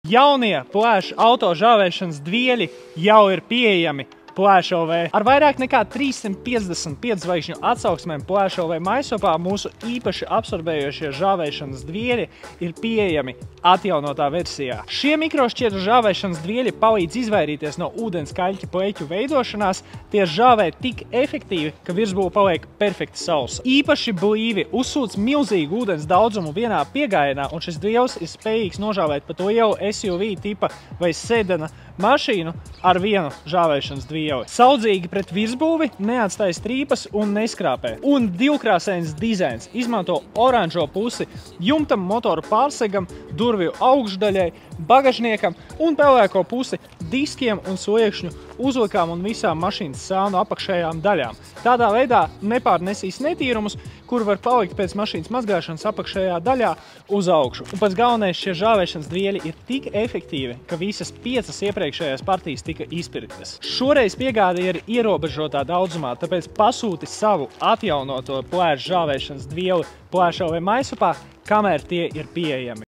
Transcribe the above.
Jaunie plēša auto žāvēšanas dvieļi jau ir pieejami Plēšovē. Ar vairāk nekā 355 zvaigžņu atsauksmēm Plēšovē maisopā mūsu īpaši absorbējošie žāvēšanas dvieļi ir pieejami atjaunotā versijā. Šie mikrošķiedru žāvēšanas dvieļi palīdz izvairīties no ūdens kaļķa pleķu veidošanās, tie žāvē tik efektīvi, ka virsbūve paliek perfekti sausa. Īpaši blīvi uzsūc milzīgu ūdens daudzumu vienā piegājienā, un šis dvielis ir spējīgs nožāvēt pat lielu SUV tipa vai sedana mašīnu ar vienu žāvēšanas dvieli. Saudzīgi pret virsbūvi, neatstāj strīpas un neskrāpē. Un divkrāsēns dizains izmanto oranžo pusi jumtam, motoru pārsegam, durvju augšdaļai, bagažniekam un pelēko pusi diskiem un sliekšņu uzlikām un visām mašīnas sānu apakšējām daļām. Tādā veidā nepārnesīs netīrumus, kur var palikt pēc mašīnas mazgāšanas apakšējā daļā uz augšu. Un pats galvenais, šie žāvēšanas dvieļi ir tik efektīvi, ka visas 5 iepriekšējās partijas tika izpirktas. Šoreiz piegāde ir ierobežotā daudzumā, tāpēc pasūti savu atjaunoto plēšu žāvēšanas dvieli Plēšovē maisopā, kamēr tie ir pieejami.